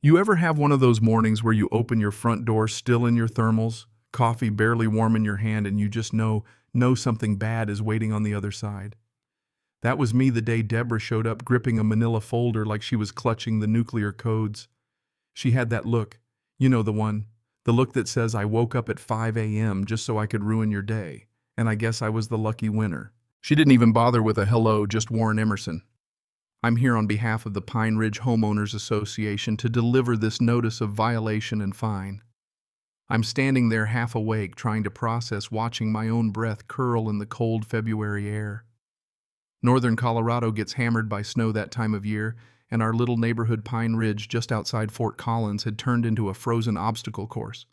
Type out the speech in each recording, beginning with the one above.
You ever have one of those mornings where you open your front door still in your thermals, coffee barely warm in your hand, and you just know something bad is waiting on the other side? That was me the day Deborah showed up gripping a manila folder like she was clutching the nuclear codes. She had that look, you know the look that says I woke up at 5 a.m. just so I could ruin your day, and I guess I was the lucky winner. She didn't even bother with a hello, just Warren Emerson. I'm here on behalf of the Pine Ridge Homeowners Association to deliver this notice of violation and fine. I'm standing there half awake, trying to process watching my own breath curl in the cold February air. Northern Colorado gets hammered by snow that time of year, and our little neighborhood Pine Ridge just outside Fort Collins had turned into a frozen obstacle course.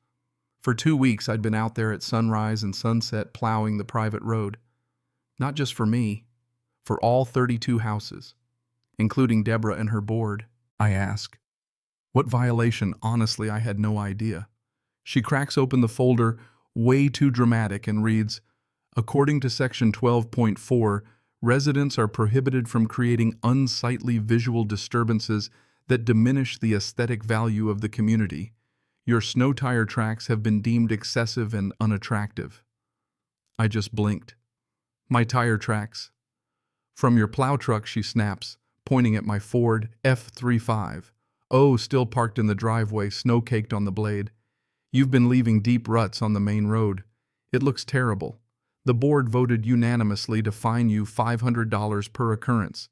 For 2 weeks I'd been out there at sunrise and sunset plowing the private road. Not just for me, for all 32 houses, including Deborah and her board. I ask, what violation? Honestly, I had no idea. She cracks open the folder, way too dramatic, and reads, according to section 12.4, residents are prohibited from creating unsightly visual disturbances that diminish the aesthetic value of the community. Your snow tire tracks have been deemed excessive and unattractive. I just blinked. My tire tracks. From your plow truck, she snaps, pointing at my Ford F-35. Oh, still parked in the driveway, snow-caked on the blade. You've been leaving deep ruts on the main road. It looks terrible. The board voted unanimously to fine you $500 per occurrence.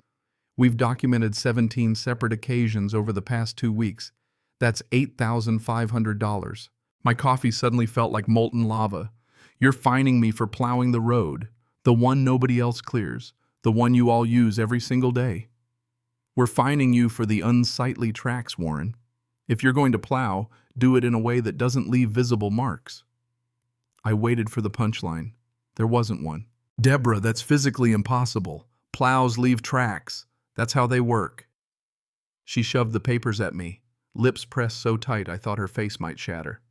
We've documented 17 separate occasions over the past 2 weeks. That's $8,500. My coffee suddenly felt like molten lava. You're fining me for plowing the road, the one nobody else clears, the one you all use every single day. We're fining you for the unsightly tracks, Warren. If you're going to plow, do it in a way that doesn't leave visible marks. I waited for the punchline. There wasn't one. Deborah, that's physically impossible. Plows leave tracks. That's how they work. She shoved the papers at me, lips pressed so tight I thought her face might shatter.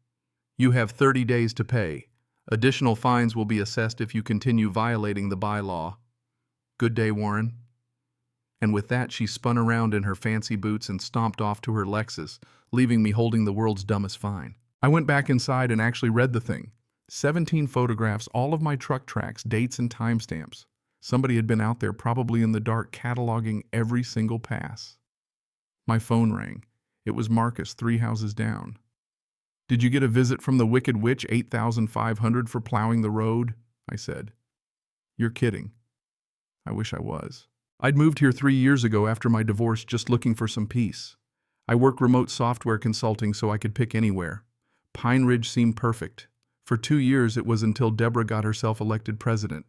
You have 30 days to pay. Additional fines will be assessed if you continue violating the bylaw. Good day, Warren. And with that, she spun around in her fancy boots and stomped off to her Lexus, leaving me holding the world's dumbest fine. I went back inside and actually read the thing. 17 photographs, all of my truck tracks, dates and timestamps. Somebody had been out there, probably in the dark, cataloging every single pass. My phone rang. It was Marcus, 3 houses down. Did you get a visit from the Wicked Witch, 8,500 for plowing the road? I said. You're kidding. I wish I was. I'd moved here 3 years ago after my divorce, just looking for some peace. I work remote software consulting so I could pick anywhere. Pine Ridge seemed perfect. For 2 years it was until Deborah got herself elected president.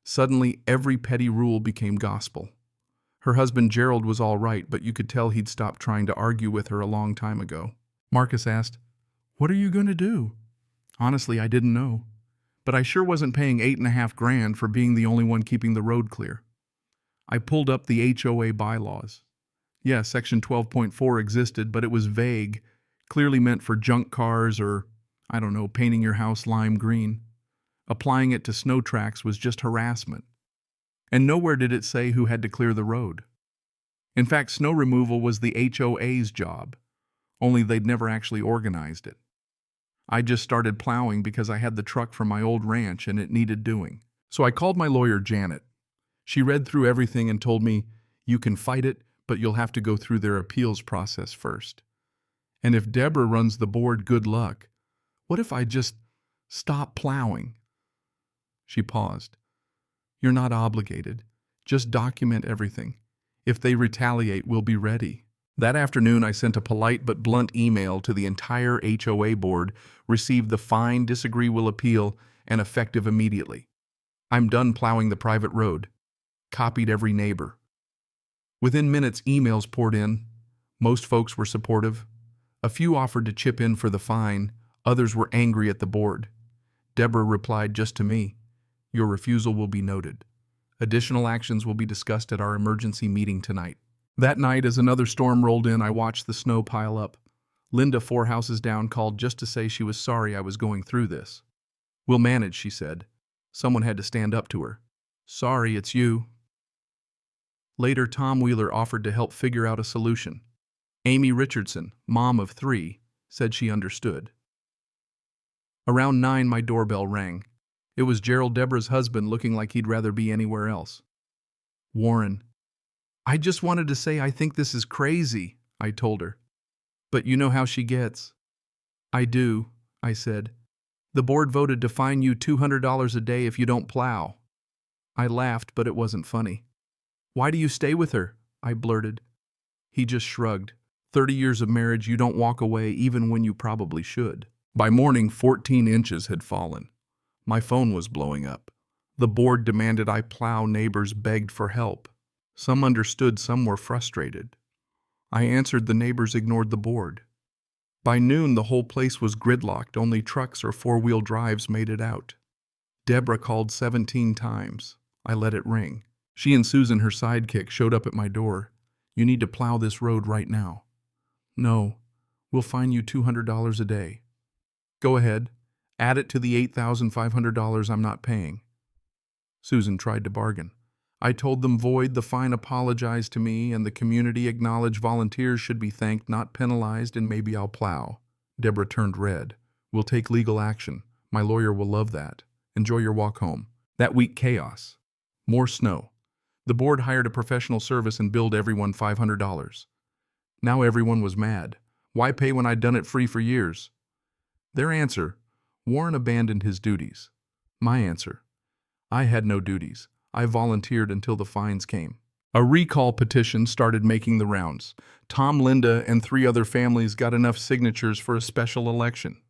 Suddenly every petty rule became gospel. Her husband Gerald was all right, but you could tell he'd stopped trying to argue with her a long time ago. Marcus asked, what are you going to do? Honestly, I didn't know. But I sure wasn't paying $8,500 for being the only one keeping the road clear. I pulled up the HOA bylaws. Yeah, section 12.4 existed, but it was vague, clearly meant for junk cars or, I don't know, painting your house lime green. Applying it to snow tracks was just harassment. And nowhere did it say who had to clear the road. In fact, snow removal was the HOA's job, only they'd never actually organized it. I just started plowing because I had the truck from my old ranch and it needed doing. So I called my lawyer, Janet. She read through everything and told me, you can fight it, but you'll have to go through their appeals process first. And if Deborah runs the board, good luck. What if I just stop plowing? She paused. You're not obligated. Just document everything. If they retaliate, we'll be ready. That afternoon, I sent a polite but blunt email to the entire HOA board, received the fine, disagree, will appeal, and effective immediately. I'm done plowing the private road. Copied every neighbor. Within minutes, emails poured in. Most folks were supportive. A few offered to chip in for the fine. Others were angry at the board. Deborah replied just to me, your refusal will be noted. Additional actions will be discussed at our emergency meeting tonight. That night, as another storm rolled in, I watched the snow pile up. Linda, 4 houses down, called just to say she was sorry I was going through this. We'll manage, she said. Someone had to stand up to her. Sorry, it's you. Later, Tom Wheeler offered to help figure out a solution. Amy Richardson, mom of 3, said she understood. Around 9, my doorbell rang. It was Gerald, Deborah's husband, looking like he'd rather be anywhere else. Warren. I just wanted to say I think this is crazy, I told her. But you know how she gets. I do, I said. The board voted to fine you $200 a day if you don't plow. I laughed, but it wasn't funny. Why do you stay with her? I blurted. He just shrugged. 30 years of marriage, you don't walk away even when you probably should. By morning, 14 inches had fallen. My phone was blowing up. The board demanded I plow, neighbors begged for help. Some understood, some were frustrated. I answered, the neighbors ignored the board. By noon, the whole place was gridlocked, only trucks or 4-wheel drives made it out. Deborah called 17 times. I let it ring. She and Susan, her sidekick, showed up at my door. You need to plow this road right now. No, we'll fine you $200 a day. Go ahead, add it to the $8,500 I'm not paying. Susan tried to bargain. I told them void the fine, apologized to me, and the community acknowledged volunteers should be thanked, not penalized, and maybe I'll plow. Deborah turned red. We'll take legal action. My lawyer will love that. Enjoy your walk home. That week, chaos. More snow. The board hired a professional service and billed everyone $500. Now everyone was mad. Why pay when I'd done it free for years? Their answer, Warren abandoned his duties. My answer, I had no duties. I volunteered until the fines came. A recall petition started making the rounds. Tom, Linda, and 3 other families got enough signatures for a special election.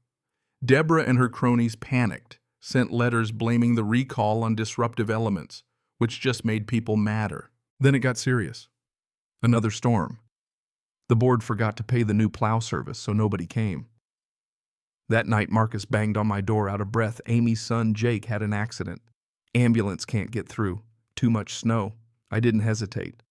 Deborah and her cronies panicked, sent letters blaming the recall on disruptive elements, which just made people madder. Then it got serious. Another storm. The board forgot to pay the new plow service, so nobody came. That night, Marcus banged on my door out of breath. Amy's son, Jake, had an accident. Ambulance can't get through. Too much snow. I didn't hesitate.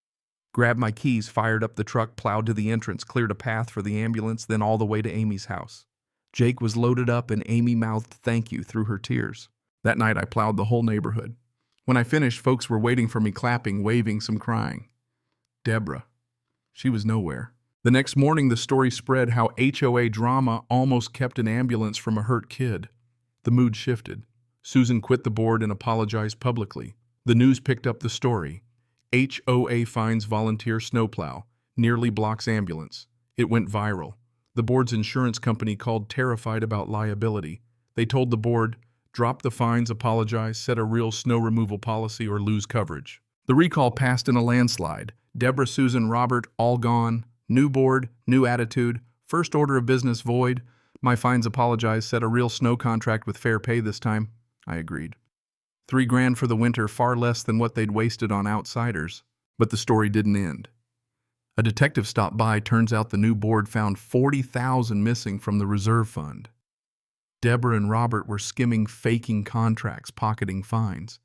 Grabbed my keys, fired up the truck, plowed to the entrance, cleared a path for the ambulance, then all the way to Amy's house. Jake was loaded up and Amy mouthed thank you through her tears. That night I plowed the whole neighborhood. When I finished, folks were waiting for me, clapping, waving, some crying. Deborah. She was nowhere. The next morning the story spread how HOA drama almost kept an ambulance from a hurt kid. The mood shifted. Susan quit the board and apologized publicly. The news picked up the story. HOA fines volunteer snowplow, nearly blocks ambulance. It went viral. The board's insurance company called, terrified about liability. They told the board, drop the fines, apologize, set a real snow removal policy, or lose coverage. The recall passed in a landslide. Deborah, Susan, Robert, all gone. New board, new attitude. First order of business void. My fines, apologize, set a real snow contract with fair pay this time. I agreed. $3,000 for the winter, far less than what they'd wasted on outsiders. But the story didn't end. A detective stopped by. Turns out the new board found $40,000 missing from the reserve fund. Deborah and Robert were skimming, faking contracts, pocketing fines.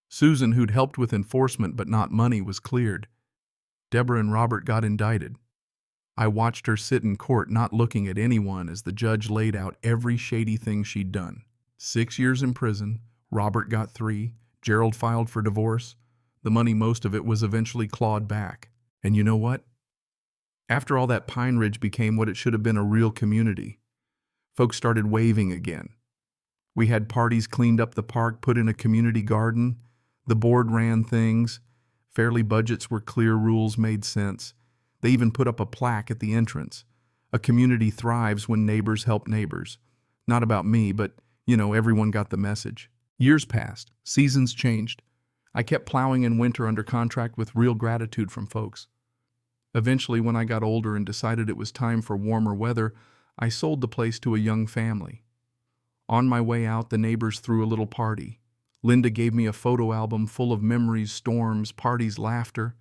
Susan, who'd helped with enforcement but not money, was cleared. Deborah and Robert got indicted. I watched her sit in court, not looking at anyone, as the judge laid out every shady thing she'd done. 6 years in prison. Robert got 3. Gerald filed for divorce. The money, most of it, was eventually clawed back. And you know what? After all that, Pine Ridge became what it should have been, a real community. Folks started waving again. We had parties, cleaned up the park, put in a community garden. The board ran things. Fairly budgets were clear, rules made sense. They even put up a plaque at the entrance. A community thrives when neighbors help neighbors. Not about me, but, everyone got the message. Years passed. Seasons changed. I kept plowing in winter under contract with real gratitude from folks. Eventually, when I got older and decided it was time for warmer weather, I sold the place to a young family. On my way out, the neighbors threw a little party. Linda gave me a photo album full of memories, storms, parties, laughter.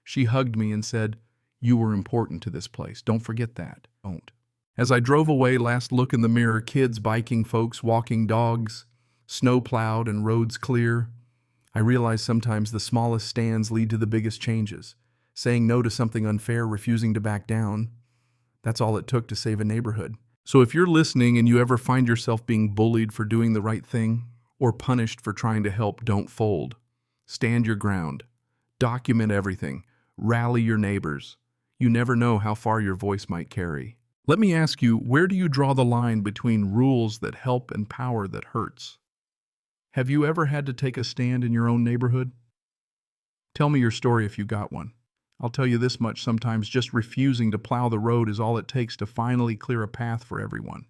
She hugged me and said, "You were important to this place. Don't forget that. Don't." As I drove away, last look in the mirror, kids biking, folks walking, dogs, snow plowed and roads clear. I realized sometimes the smallest stands lead to the biggest changes. Saying no to something unfair, refusing to back down. That's all it took to save a neighborhood. So if you're listening and you ever find yourself being bullied for doing the right thing or punished for trying to help, don't fold. Stand your ground. Document everything. Rally your neighbors. You never know how far your voice might carry. Let me ask you, where do you draw the line between rules that help and power that hurts? Have you ever had to take a stand in your own neighborhood? Tell me your story if you got one. I'll tell you this much, sometimes just refusing to plow the road is all it takes to finally clear a path for everyone.